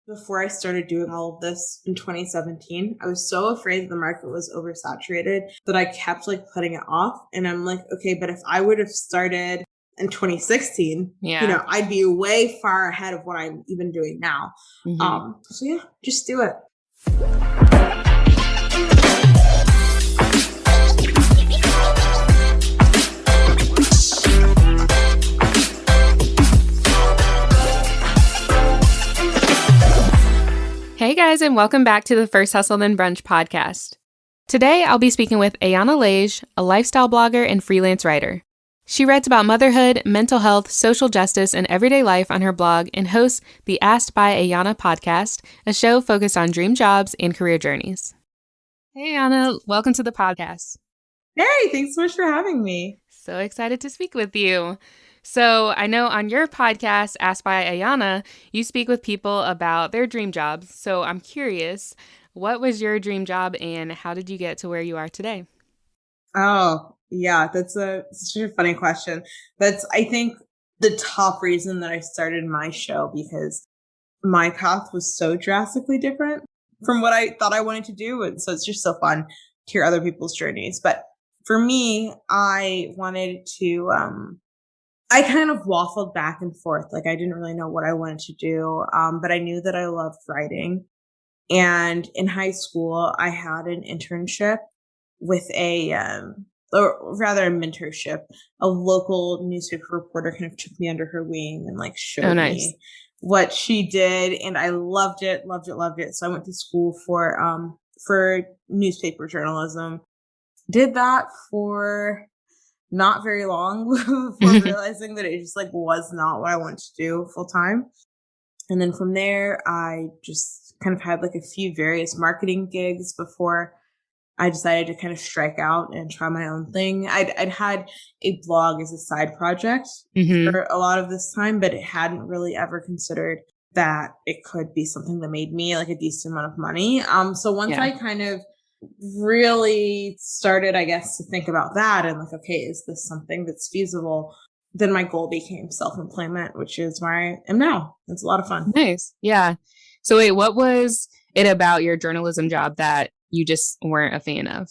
before I started doing all of this in 2017, I was so afraid that the market was oversaturated that I kept like putting it off. And I'm like, okay, but if I would have started in 2016, I'd be way far ahead of what I'm even doing now. So yeah, just do it. Hey guys, and welcome back to the First Hustle Then Brunch podcast. Today, I'll be speaking with Ayana Lage, a lifestyle blogger and freelance writer. She writes about motherhood, mental health, social justice, and everyday life on her blog and hosts the Asked by Ayana podcast, a show focused on dream jobs and career journeys. Hey Ayana, welcome to the podcast. Hey, thanks so much for having me. So excited to speak with you. So I know on your podcast, Asked by Ayana, you speak with people about their dream jobs. So I'm curious, what was your dream job and how did you get to where you are today? Oh, yeah, that's such a funny question. That's, I think, the top reason that I started my show, because my path was so drastically different from what I thought I wanted to do. And so it's just so fun to hear other people's journeys. But for me, I wanted to, I kind of waffled back and forth. Like I didn't really know what I wanted to do. But I knew that I loved writing. And in high school, I had an internship with or rather a mentorship. A local newspaper reporter kind of took me under her wing and like showed me what she did. And I loved it. So I went to school for newspaper journalism. Did that for not very long before realizing that it just like was not what I wanted to do full time. And then from there, I just kind of had like a few various marketing gigs before I decided to kind of strike out and try my own thing. I'd had a blog as a side project for a lot of this time, but it hadn't really ever considered that it could be something that made me like a decent amount of money. So once I kind of really started, I guess, to think about that and like, okay, is this something that's feasible? Then my goal became self-employment, which is where I am now. It's a lot of fun. Nice. Yeah. So wait, what was it about your journalism job that you just weren't a fan of?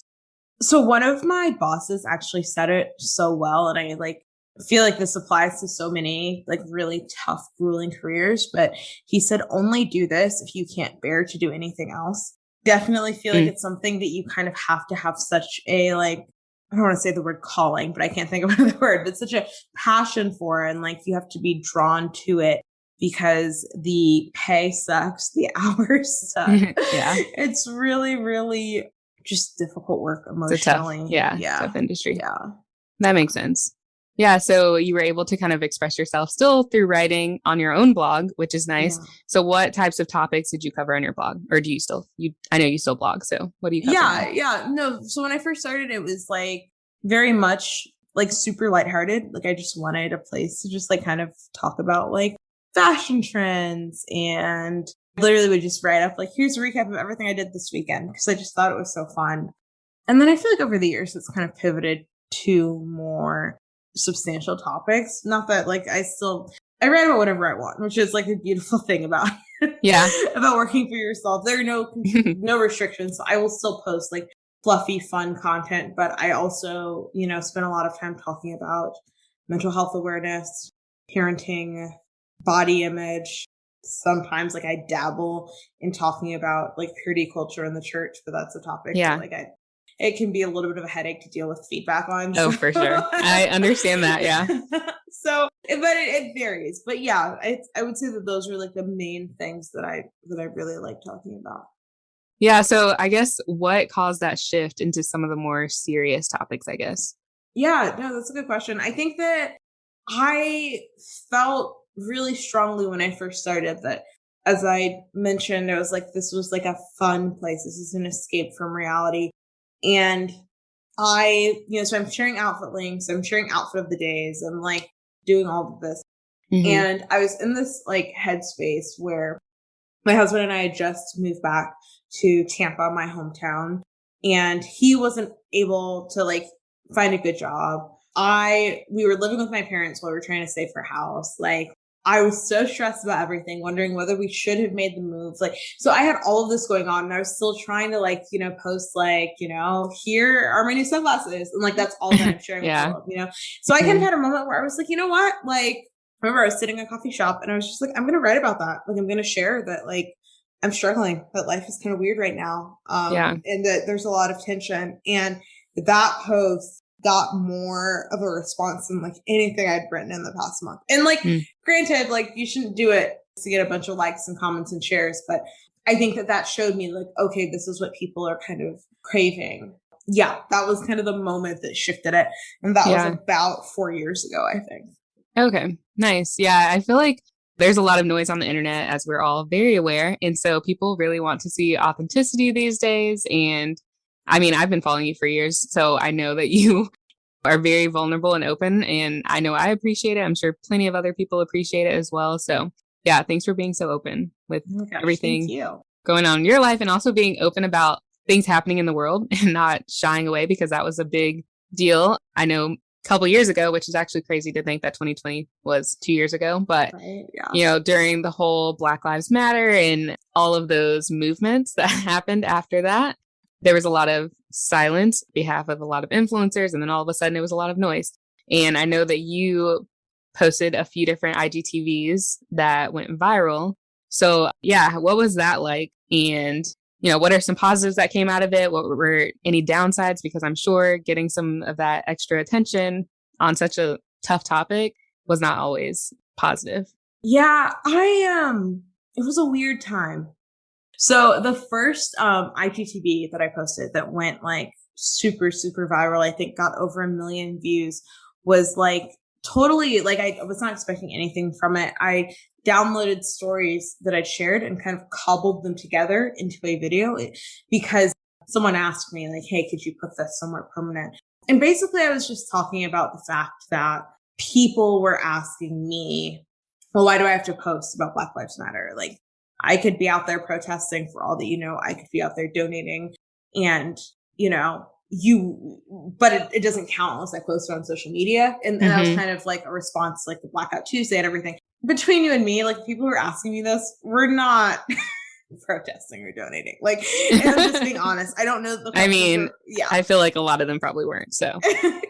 So one of my bosses actually said it so well, and I like feel like this applies to so many like really tough, grueling careers, but he said, only do this if you can't bear to do anything else. Definitely feel like it's something that you kind of have to have such a like, I don't want to say the word calling, but I can't think of another word, but such a passion for, and like you have to be drawn to it because the pay sucks, the hours suck. It's really, really just difficult work emotionally. It's a tough industry. Yeah. That makes sense. Yeah. So you were able to kind of express yourself still through writing on your own blog, which is nice. Yeah. So what types of topics did you cover on your blog? Or do you still, I know you still blog. So what do you cover? Yeah. No. So when I first started, it was like very much like super lighthearted. Like I just wanted a place to just like kind of talk about like fashion trends, and literally would just write up like, here's a recap of everything I did this weekend, because I just thought it was so fun. And then I feel like over the years, it's kind of pivoted to more substantial topics. Not that like I write about whatever I want, which is like a beautiful thing about about working for yourself. There are no restrictions. I will still post like fluffy, fun content, but I also, spend a lot of time talking about mental health awareness, parenting, body image. Sometimes like I dabble in talking about like purity culture in the church, but that's a topic that, like it can be a little bit of a headache to deal with feedback on. Oh, for sure. I understand that. Yeah. So, but it varies. But yeah, I would say that those are like the main things that I really like talking about. Yeah. So I guess what caused that shift into some of the more serious topics, I guess? Yeah, no, that's a good question. I think that I felt really strongly when I first started that, as I mentioned, I was like, this was like a fun place. This is an escape from reality. And so I'm sharing outfit links, I'm sharing outfit of the days, I'm like doing all of this. And I was in this like headspace where my husband and I had just moved back to Tampa, my hometown, and he wasn't able to like find a good job. We were living with my parents while we were trying to save for a house. Like I was so stressed about everything, wondering whether we should have made the move. Like, so I had all of this going on and I was still trying to like, post like, here are my new sunglasses. And like, that's all that I'm sharing with the world. So I kind of had a moment where I was like, you know what? Like, remember I was sitting in a coffee shop and I was just like, I'm going to write about that. Like, I'm going to share that, like, I'm struggling, that life is kind of weird right now. And that there's a lot of tension. And that post got more of a response than like anything I'd written in the past month. And like, granted, like you shouldn't do it to get a bunch of likes and comments and shares, but I think that showed me like, okay, this is what people are kind of craving. Yeah, that was kind of the moment that shifted it. And that was about 4 years ago, I think. Okay, nice. Yeah, I feel like there's a lot of noise on the internet, as we're all very aware. And so people really want to see authenticity these days. And I mean, I've been following you for years, so I know that you are very vulnerable and open. And I know I appreciate it. I'm sure plenty of other people appreciate it as well. So yeah, thanks for being so open with everything going on in your life, and also being open about things happening in the world and not shying away, because that was a big deal. I know a couple years ago, which is actually crazy to think that 2020 was 2 years ago, but during the whole Black Lives Matter and all of those movements that happened after that, there was a lot of silence on behalf of a lot of influencers. And then all of a sudden it was a lot of noise. And I know that you posted a few different IGTVs that went viral. So yeah, what was that like? And, what are some positives that came out of it? What were any downsides? Because I'm sure getting some of that extra attention on such a tough topic was not always positive. Yeah, it was a weird time. So the first IGTV that I posted that went like super, super viral, I think got over 1 million views, was like totally like, I was not expecting anything from it. I downloaded stories that I'd shared and kind of cobbled them together into a video because someone asked me like, hey, could you put this somewhere permanent? And basically I was just talking about the fact that people were asking me, well, why do I have to post about Black Lives Matter? Like, I could be out there protesting for all that, I could be out there donating and, but it doesn't count unless I post it on social media. And that was kind of like a response, like the Blackout Tuesday and everything. Between you and me, like people who are asking me this, we're not protesting or donating. Like, and I'm just being honest. I don't know. I feel like a lot of them probably weren't. So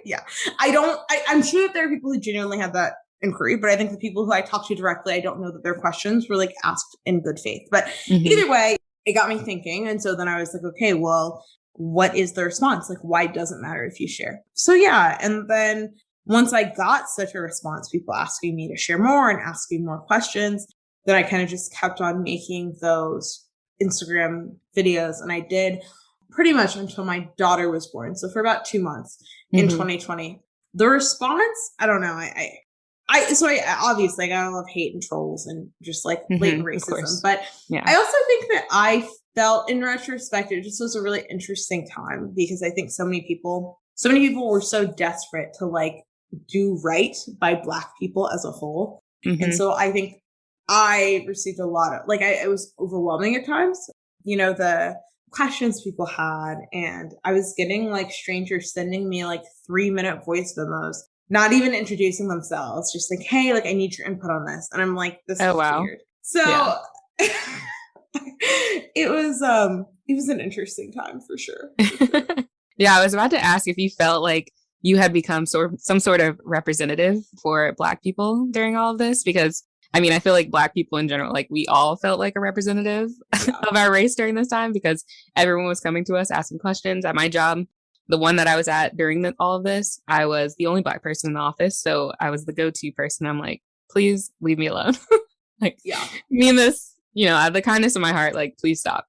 yeah, I'm sure that there are people who genuinely have that inquiry, but I think the people who I talked to directly, I don't know that their questions were like asked in good faith. But either way, it got me thinking. And so then I was like, okay, well, what is the response? Like, why does it matter if you share? So yeah. And then once I got such a response, people asking me to share more and asking more questions, then I kind of just kept on making those Instagram videos. And I did pretty much until my daughter was born. So for about 2 months in 2020, the response, I don't know. I obviously I got a lot of hate and trolls and just like blatant racism, but I also think that I felt in retrospect, it just was a really interesting time because I think so many people were so desperate to like do right by Black people as a whole. And so I think I received a lot of like, it was overwhelming at times, the questions people had. And I was getting like strangers sending me like 3-minute voice memos, not even introducing themselves, just like, hey, like I need your input on this. And I'm like, this is weird. So it was an interesting time for sure. Yeah, I was about to ask if you felt like you had become some sort of representative for Black people during all of this, because I mean, I feel like Black people in general, like we all felt like a representative of our race during this time because everyone was coming to us asking questions. At my job, the one that I was at during all of this, I was the only Black person in the office. So I was the go-to person. I'm like, please leave me alone. Like, mean this, out of the kindness of my heart, like, please stop.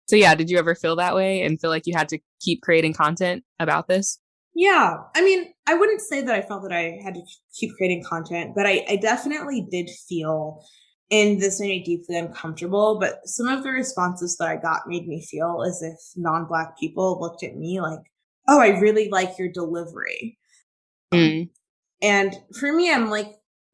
So yeah, did you ever feel that way and feel like you had to keep creating content about this? Yeah. I mean, I wouldn't say that I felt that I had to keep creating content, but I definitely did feel in this made me deeply uncomfortable. But some of the responses that I got made me feel as if non-Black people looked at me like, oh, I really like your delivery. And for me, I'm like,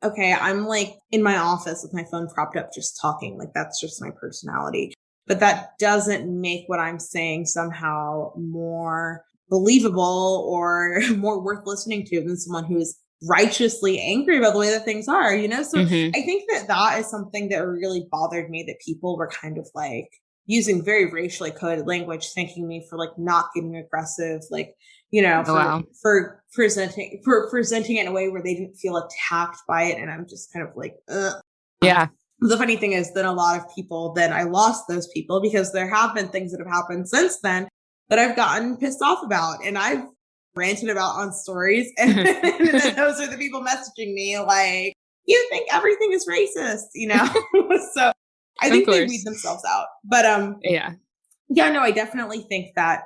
okay, I'm like in my office with my phone propped up, just talking. Like that's just my personality. But that doesn't make what I'm saying somehow more believable or more worth listening to than someone who is righteously angry about the way that things are, you know? So Mm-hmm. I think that is something that really bothered me, that people were kind of like using very racially coded language, thanking me for like not getting aggressive, like, you know, Oh, wow. for presenting it in a way where they didn't feel attacked by it. And I'm just kind of like, ugh. Yeah. The funny thing is that a lot of people, then I lost those people, because there have been things that have happened since then that I've gotten pissed off about, and I've ranted about on stories. And then those are the people messaging me like, you think everything is racist, you know? So I think they weed themselves out. But yeah, no, I definitely think that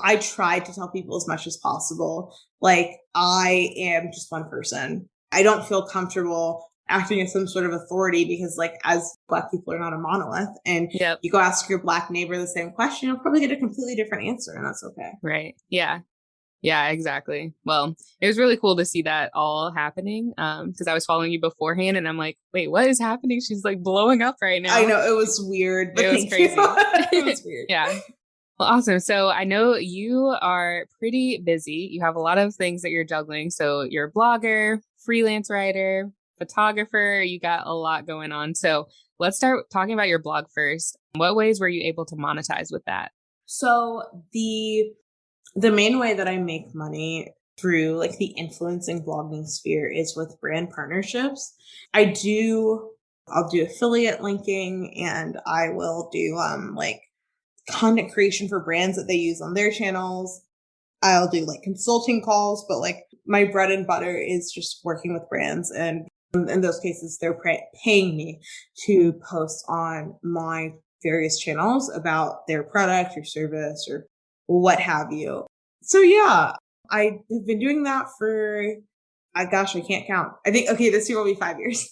I tried to tell people as much as possible, like, I am just one person. I don't feel comfortable acting as some sort of authority, because like, as Black people are not a monolith, and you go ask your Black neighbor the same question, you'll probably get a completely different answer, and that's okay. Right. Yeah. Yeah, exactly. Well, it was really cool to see that all happening, because I was following you beforehand and I'm like, wait, what is happening? She's like blowing up right now. I know, it was weird, but it was crazy. It was weird. Yeah. Well, awesome. So I know you are pretty busy. You have a lot of things that you're juggling. So you're a blogger, freelance writer, photographer. You got a lot going on. So let's start talking about your blog first. What ways were you able to monetize with that? So the main way that I make money through like the influencing blogging sphere is with brand partnerships. I'll do affiliate linking, and I will do like content creation for brands that they use on their channels. I'll do like consulting calls, but like my bread and butter is just working with brands, and in those cases they're paying me to post on my various channels about their product or service or what have you. So yeah, I have been doing that for, I can't count. I think, this year will be 5 years.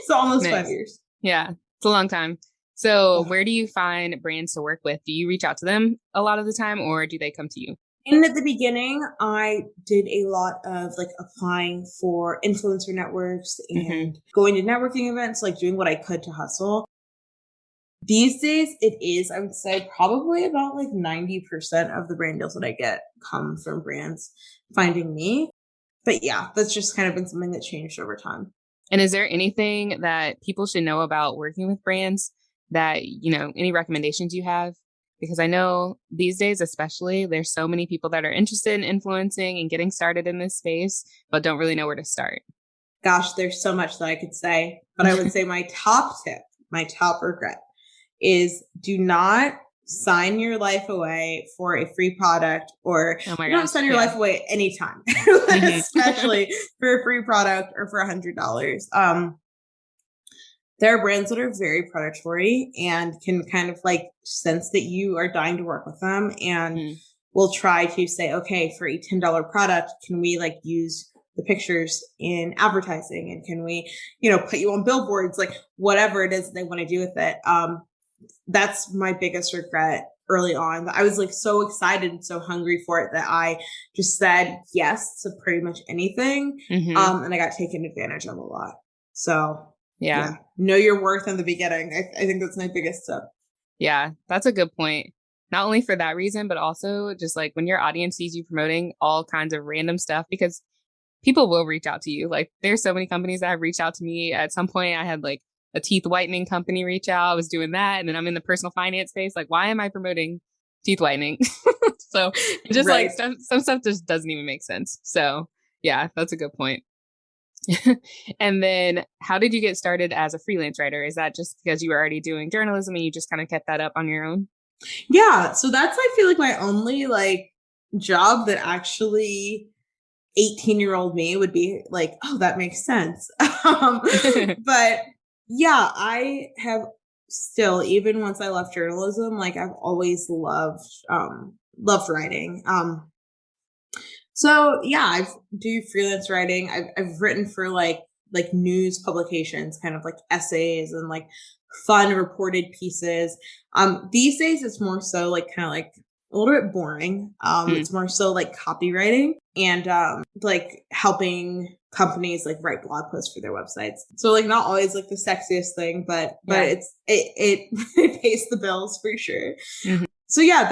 So almost Nice. 5 years. Yeah, it's a long time. So where do you find brands to work with? Do you reach out to them a lot of the time, or do they come to you? And at the beginning, I did a lot of like applying for influencer networks and going to networking events, like doing what I could to hustle. These days, it is, I would say, probably about like 90% of the brand deals that I get come from brands finding me. But yeah, that's just kind of been something that changed over time. And is there anything that people should know about working with brands that, you know, any recommendations you have? Because I know these days, especially, there's so many people that are interested in influencing and getting started in this space, but don't really know where to start. Gosh, there's so much that I could say, but I would say my top tip, my top regret is do not sign your life away for a free product, or don't sign your life away anytime, especially for a free product or for $100. There are brands that are very predatory and can kind of like sense that you are dying to work with them, and will try to say, okay, for a $10 product, can we like use the pictures in advertising, and can we, put you on billboards, like whatever it is they want to do with it. That's my biggest regret early on. I was like so excited and so hungry for it that I just said yes to pretty much anything. And I got taken advantage of a lot. So yeah, know your worth in the beginning. I think that's my biggest tip. Yeah, that's a good point. Not only for that reason, but also just like when your audience sees you promoting all kinds of random stuff, because people will reach out to you. Like there's so many companies that have reached out to me. At some point I had like a teeth whitening company reach out. I was doing that. And then I'm in the personal finance space. Like, why am I promoting teeth whitening? So just like some stuff just doesn't even make sense. So yeah, that's a good point. And then how did you get started as a freelance writer? Is that just because you were already doing journalism and you just kind of kept that up on your own? Yeah. So that's, I feel like, my only like job that actually 18-year-old me would be like, oh, that makes sense. But yeah, I have still, even once I left journalism, like I've always loved writing. So yeah, I do freelance writing. I've written for like news publications, kind of like essays and like fun reported pieces. These days it's more so like kind of like a little bit boring. It's more so like copywriting and like helping companies like write blog posts for their websites. So like not always like the sexiest thing, but it pays the bills for sure. So yeah,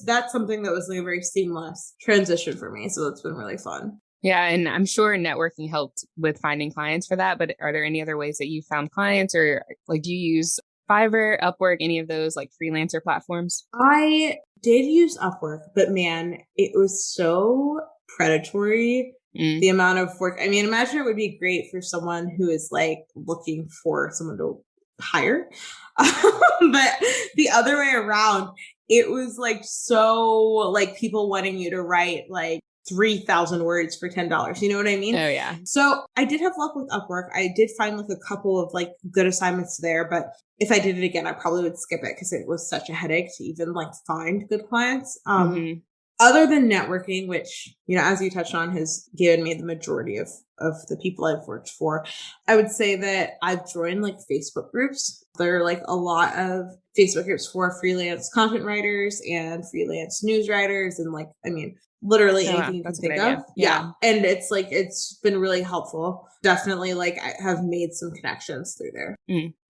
that's something that was like a very seamless transition for me. So it's been really fun. Yeah, and I'm sure networking helped with finding clients for that, but are there any other ways that you found clients, or like do you use Fiverr, Upwork, any of those like freelancer platforms? I did use Upwork, but man, it was so predatory. Mm. The amount of work. I mean, imagine it would be great for someone who is like looking for someone to hire. But the other way around, it was like so like people wanting you to write like 3,000 words for $10. You know what I mean? Oh yeah. So I did have luck with Upwork. I did find like a couple of like good assignments there, but if I did it again, I probably would skip it because it was such a headache to even like find good clients. Mm-hmm. Other than networking, which, you know, as you touched on, has given me the majority of the people I've worked for, I would say that I've joined like Facebook groups. There are like a lot of Facebook groups for freelance content writers and freelance news writers. And like, I mean, literally Oh, wow. anything you can That's a good think idea. of. Yeah. And it's like, it's been really helpful. Definitely like I have made some connections through there.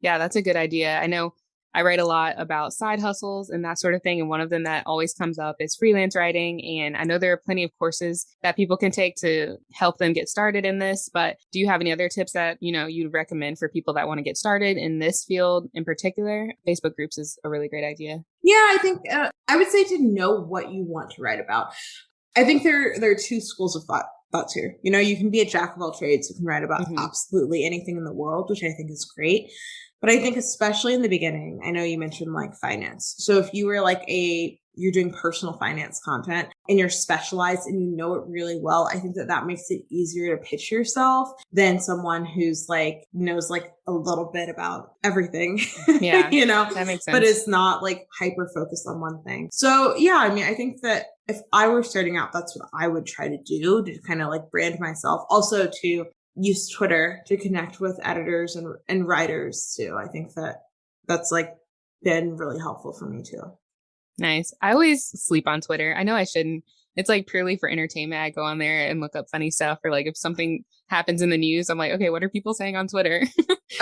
Yeah, that's a good idea. I know I write a lot about side hustles and that sort of thing. And one of them that always comes up is freelance writing. And I know there are plenty of courses that people can take to help them get started in this. But do you have any other tips that, you know, you'd recommend for people that want to get started in this field in particular? Facebook groups is a really great idea. Yeah, I think I would say to know what you want to write about. I think there are two schools of thoughts here. You know, you can be a jack of all trades who can write about absolutely anything in the world, which I think is great. But I think especially in the beginning, I know you mentioned like finance. So if you were like you're doing personal finance content and you're specialized and you know it really well, I think that makes it easier to pitch yourself than someone who's like knows like a little bit about everything. Yeah, you know, that makes sense. But it's not like hyper focused on one thing. So yeah, I mean, I think that if I were starting out, that's what I would try to do to kind of like brand myself. Also to use Twitter to connect with editors and writers too. I think that's like been really helpful for me too. Nice. I always sleep on Twitter. I know I shouldn't. It's like purely for entertainment. I go on there and look up funny stuff, or like if something happens in the news, I'm like, okay, what are people saying on Twitter?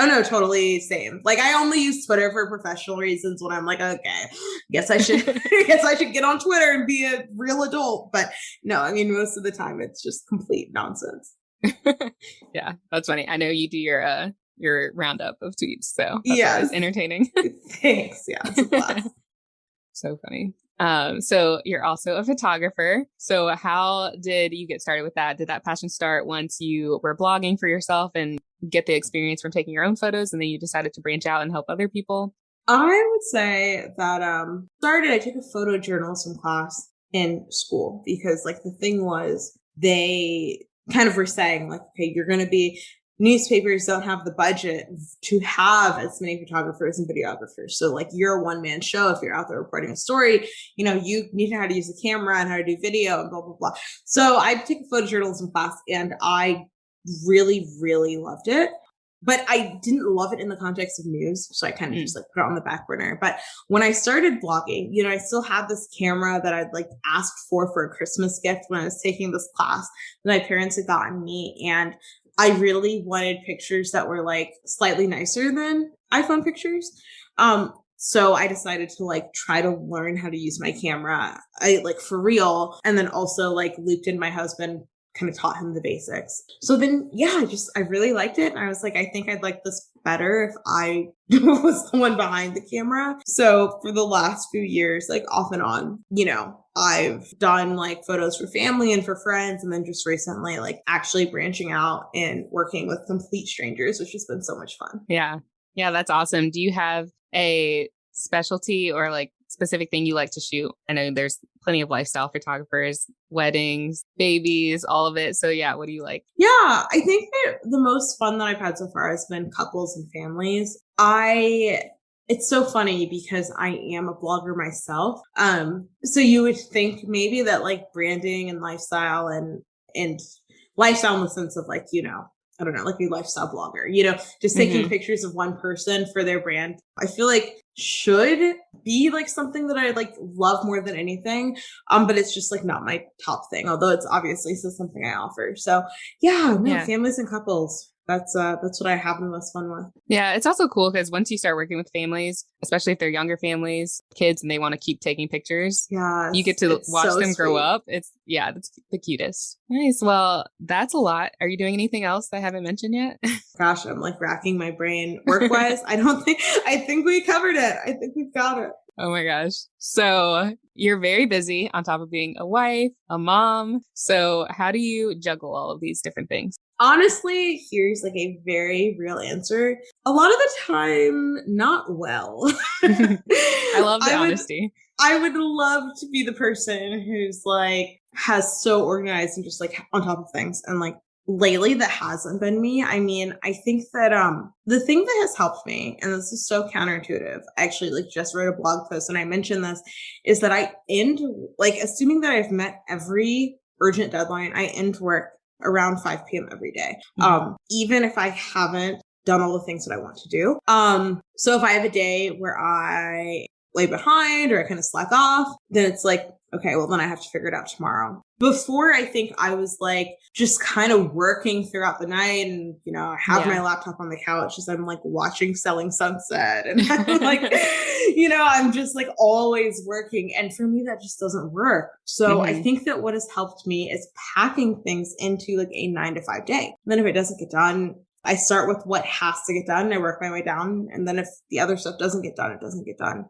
Oh no, totally same. Like I only use Twitter for professional reasons when I'm like, okay, guess I should get on Twitter and be a real adult. But no, I mean most of the time it's just complete nonsense. Yeah, that's funny. I know you do your roundup of tweets, so that's always Yes. entertaining. Thanks. Yeah, it's a blast. So funny. So you're also a photographer. So how did you get started with that? Did that passion start once you were blogging for yourself and get the experience from taking your own photos, and then you decided to branch out and help other people? I would say that I took a photojournalism class in school because like the thing was they kind of were saying like, okay, you're going to be newspapers don't have the budget to have as many photographers and videographers. So like you're a one-man show if you're out there reporting a story, you know, you need to know how to use a camera and how to do video and blah, blah, blah. So I took a photojournalism class and I really, really loved it. But I didn't love it in the context of news. So I kind of just like put it on the back burner. But when I started blogging, you know, I still had this camera that I'd like asked for a Christmas gift when I was taking this class that my parents had gotten me. And I really wanted pictures that were like slightly nicer than iPhone pictures. So I decided to like try to learn how to use my camera, I like for real. And then also like looped in my husband, kind of taught him the basics. So then, yeah, I really liked it. And I was like, I think I'd like this better if I was the one behind the camera. So for the last few years, like off and on, you know, I've done like photos for family and for friends. And then just recently, like actually branching out and working with complete strangers, which has been so much fun. Yeah. Yeah, that's awesome. Do you have a specialty or like specific thing you like to shoot? I know there's plenty of lifestyle photographers, weddings, babies, all of it. So yeah, what do you like? Yeah, I think that the most fun that I've had so far has been couples and families. It's so funny because I am a blogger myself. So you would think maybe that like branding and lifestyle and lifestyle in the sense of like, you know, I don't know, like a lifestyle blogger, you know, just taking pictures of one person for their brand. I feel like should be like something that I like love more than anything. But it's just like not my top thing, although it's obviously still something I offer. So yeah, no, families and couples. that's what I have the most fun with. Yeah, it's also cool because once you start working with families, especially if they're younger families, kids, and they want to keep taking pictures, you get Yes, to it's watch so them grow sweet. up. That's the cutest. Nice. Well, that's a lot. Are you doing anything else that I haven't mentioned yet? Gosh, I'm like racking my brain. Work-wise, I think we covered it. I think we've got it. Oh my gosh. So you're very busy on top of being a wife, a mom. So how do you juggle all of these different things? Honestly, here's like a very real answer. A lot of the time, not well. I love the I would honesty. I would love to be the person who's like has so organized and just like on top of things. And like lately that hasn't been me. I mean, I think that the thing that has helped me, and this is so counterintuitive, I actually like just wrote a blog post and I mentioned this, is that I end like assuming that I've met every urgent deadline, I end work around 5 p.m. every day. Even if I haven't done all the things that I want to do. So if I have a day where I lay behind or I kind of slack off, then it's like, okay, well, then I have to figure it out tomorrow. Before, I think I was like just kind of working throughout the night and, you know, I have my laptop on the couch as I'm like watching Selling Sunset. And I'm like, you know, I'm just like always working. And for me, that just doesn't work. So I think that what has helped me is packing things into like a 9 to 5 day. And then if it doesn't get done, I start with what has to get done and I work my way down. And then if the other stuff doesn't get done, it doesn't get done.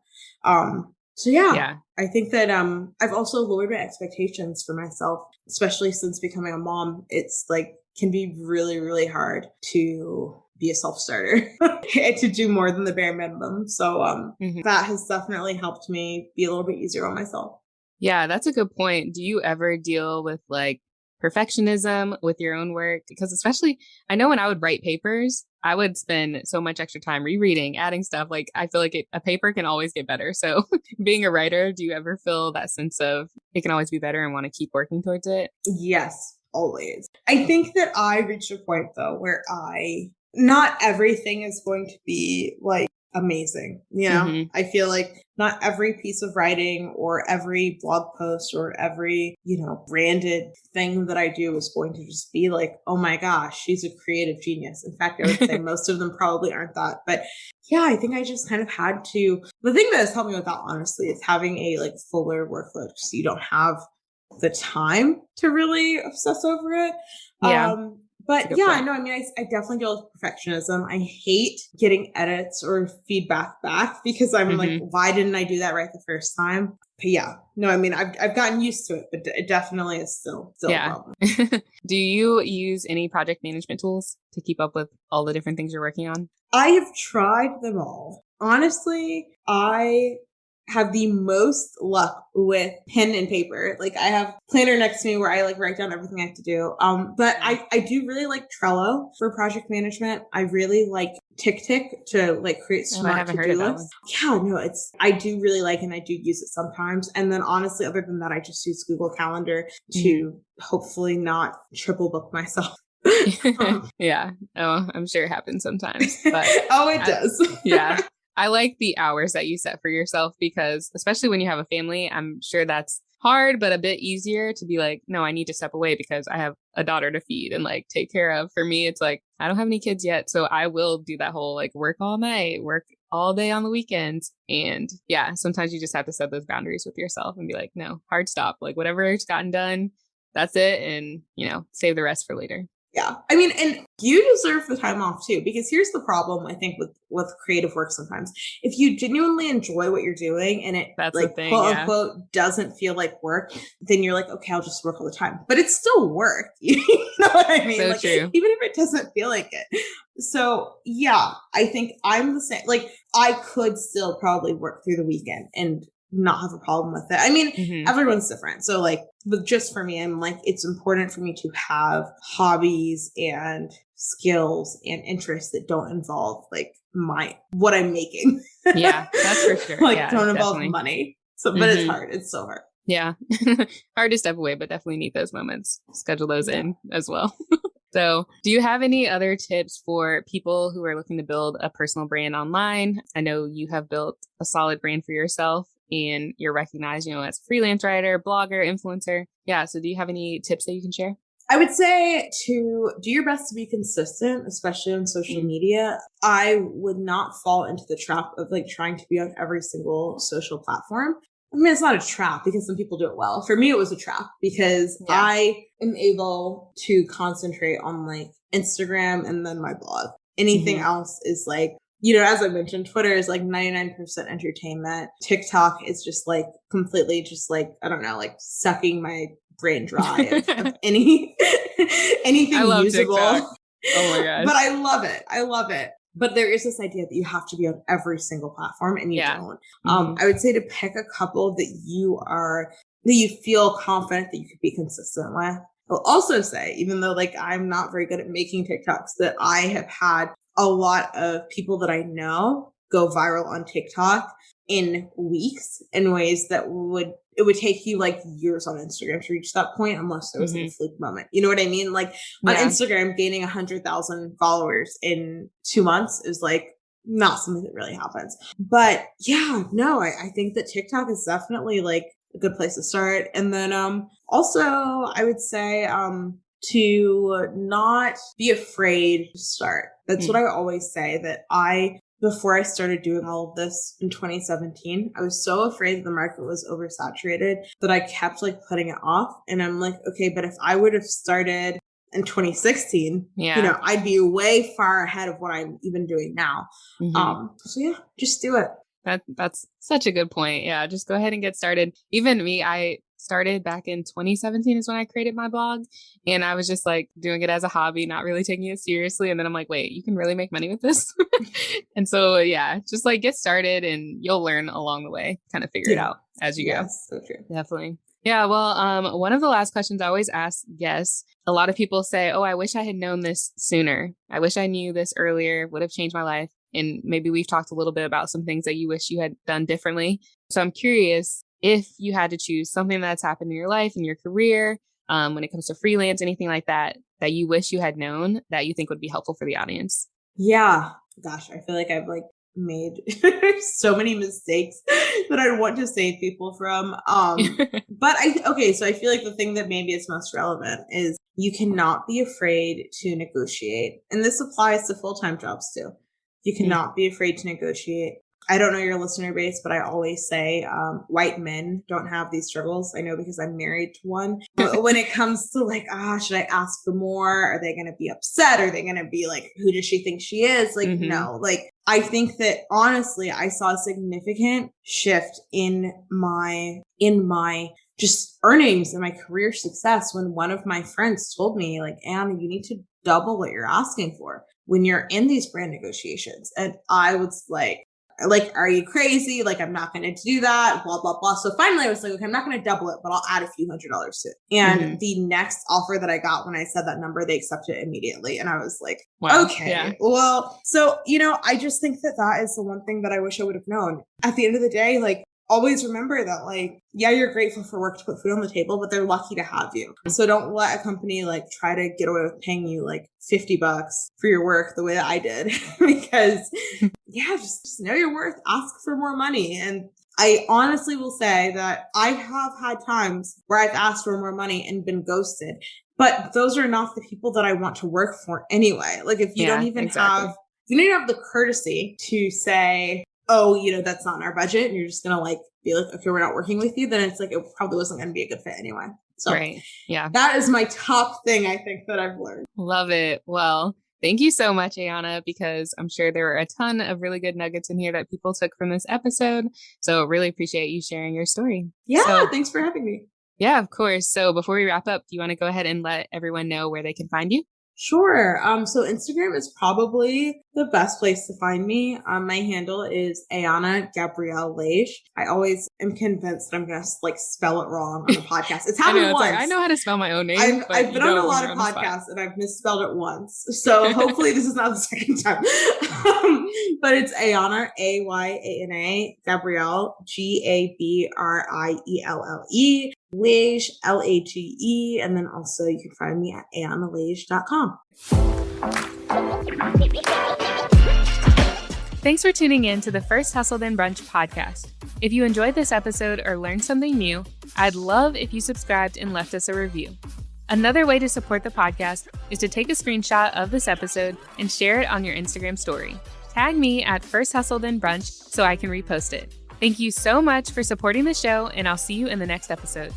So yeah, I think that I've also lowered my expectations for myself, especially since becoming a mom. It's like can be really, really hard to be a self-starter and to do more than the bare minimum. So that has definitely helped me be a little bit easier on myself. Yeah, that's a good point. Do you ever deal with like perfectionism with your own work? Because especially, I know when I would write papers, I would spend so much extra time rereading, adding stuff. Like I feel like a paper can always get better. So being a writer, do you ever feel that sense of it can always be better and want to keep working towards it? Yes, always. I think that I reached a point though where not everything is going to be like amazing. You know, I feel like not every piece of writing or every blog post or every, you know, branded thing that I do is going to just be like, oh my gosh, she's a creative genius. In fact, I would say most of them probably aren't that. But yeah, I think I just kind of had to. The thing that has helped me with that, honestly, is having a like fuller workload so you don't have the time to really obsess over it. But yeah, I know. I mean, I definitely deal with perfectionism. I hate getting edits or feedback back because I'm like, why didn't I do that right the first time? But yeah, no, I mean, I've gotten used to it, but it definitely is still a problem. Do you use any project management tools to keep up with all the different things you're working on? I have tried them all. Honestly, I have the most luck with pen and paper. Like I have planner next to me where I like write down everything I have to do. But I do really like Trello for project management. I really like Tick to like create smart to-do lists. Yeah, no, I do really like and I do use it sometimes. And then honestly, other than that, I just use Google Calendar to hopefully not triple book myself. Yeah. Oh, I'm sure it happens sometimes. But it does. Yeah. I like the hours that you set for yourself because especially when you have a family, I'm sure that's hard, but a bit easier to be like, no, I need to step away because I have a daughter to feed and like take care of. For me, it's like, I don't have any kids yet. So I will do that whole like work all night, work all day on the weekends. And yeah, sometimes you just have to set those boundaries with yourself and be like, no, hard stop. Like whatever's gotten done, that's it. And, you know, save the rest for later. Yeah. I mean, and you deserve the time off too, because here's the problem, I think, with creative work sometimes. If you genuinely enjoy what you're doing and it that's like quote unquote doesn't feel like work, then you're like, okay, I'll just work all the time. But it's still work. You know what I mean? So like, true. Even if it doesn't feel like it. So yeah, I think I'm the same. Like I could still probably work through the weekend and not have a problem with it. I mean, everyone's different. So like, but just for me, I'm like, it's important for me to have hobbies and skills and interests that don't involve like what I'm making. Yeah, that's for sure. Like don't involve money. So, but it's hard. It's so hard. Yeah. Hard to step away, but definitely need those moments. Schedule those in as well. So do you have any other tips for people who are looking to build a personal brand online? I know you have built a solid brand for yourself and you're recognized, you know, as a freelance writer, blogger, influencer. Yeah. So do you have any tips that you can share? I would say to do your best to be consistent, especially on social media. I would not fall into the trap of like trying to be on every single social platform. I mean, it's not a trap because some people do it well. For me, it was a trap because I am able to concentrate on like Instagram and then my blog. Anything else is like, as I mentioned, Twitter is like 99% entertainment. TikTok is just like completely just like, I don't know, like sucking my brain dry of anything I love usable. TikTok. Oh my gosh. But I love it. I love it. But there is this idea that you have to be on every single platform and you don't. I would say to pick a couple that you feel confident that you could be consistent with. I'll also say, even though like I'm not very good at making TikToks, that I have had a lot of people that I know go viral on TikTok in weeks in ways that it would take you like years on Instagram to reach that point unless there was a fluke moment. You know what I mean? Like on Instagram, gaining 100,000 followers in 2 months is like not something that really happens. But yeah, no, I think that TikTok is definitely like a good place to start. And then also I would say to not be afraid to start. That's what I always say, that before I started doing all of this in 2017, I was so afraid that the market was oversaturated that I kept like putting it off. And I'm like, okay, but if I would have started in 2016, I'd be way far ahead of what I'm even doing now. So yeah, just do it. That's such a good point. Yeah, just go ahead and get started. Even me, I started back in 2017 is when I created my blog, and I was just like doing it as a hobby, not really taking it seriously. And then I'm like, wait, you can really make money with this? And so, yeah, just like get started and you'll learn along the way, kind of figure it out as you go. So true. Definitely. Yeah. Well, one of the last questions I always ask guests, a lot of people say, oh, I wish I had known this sooner. I wish I knew this earlier, would have changed my life. And maybe we've talked a little bit about some things that you wish you had done differently. So I'm curious, if you had to choose something that's happened in your life, in your career, when it comes to freelance, anything like that, that you wish you had known that you think would be helpful for the audience. Yeah. Gosh, I feel like I've like made so many mistakes that I want to save people from. But so I feel like the thing that maybe is most relevant is you cannot be afraid to negotiate. And this applies to full-time jobs too. You cannot be afraid to negotiate. I don't know your listener base, but I always say white men don't have these struggles. I know because I'm married to one. But when it comes to like, should I ask for more? Are they going to be upset? Are they going to be like, who does she think she is? Like, no, like I think that honestly, I saw a significant shift in my just earnings and my career success when one of my friends told me like, Anna, you need to double what you're asking for when you're in these brand negotiations. And I was like, are you crazy? Like, I'm not going to do that, blah, blah, blah. So finally I was like, okay, I'm not going to double it, but I'll add a few $100s to it. And the next offer that I got when I said that number, they accepted it immediately. And I was like, wow, okay, well, so, I just think that is the one thing that I wish I would have known. At the end of the day, like, always remember that, like, yeah, you're grateful for work to put food on the table, but they're lucky to have you. So don't let a company like try to get away with paying you like $50 for your work the way that I did, because just know your worth, ask for more money. And I honestly will say that I have had times where I've asked for more money and been ghosted, but those are not the people that I want to work for anyway. Like if you don't even have the courtesy to say, oh, that's not in our budget, and you're just going to like be like, okay, we're not working with you, then it's like, it probably wasn't going to be a good fit anyway. So that is my top thing I think that I've learned. Love it. Well, thank you so much, Ayana, because I'm sure there were a ton of really good nuggets in here that people took from this episode. So really appreciate you sharing your story. Yeah. Thanks for having me. Yeah, of course. So before we wrap up, do you want to go ahead and let everyone know where they can find you? Sure. So Instagram is probably the best place to find me. My handle is Ayana Gabrielle Lage. I always am convinced that I'm going to like spell it wrong on the podcast. It's happened once. Like, I know how to spell my own name. I've been on a lot of podcasts and I've misspelled it once. So hopefully this is not the second time. But it's Ayana, Ayana, Gabrielle, Gabrielle, Lage, Lage, and then also you can find me at ayanalage.com. Thanks for tuning in to the First Hustle Then Brunch podcast. If you enjoyed this episode or learned something new, I'd love if you subscribed and left us a review. Another way to support the podcast is to take a screenshot of this episode and share it on your Instagram story. Tag me at First Hustle Then Brunch so I can repost it. Thank you so much for supporting the show, and I'll see you in the next episode.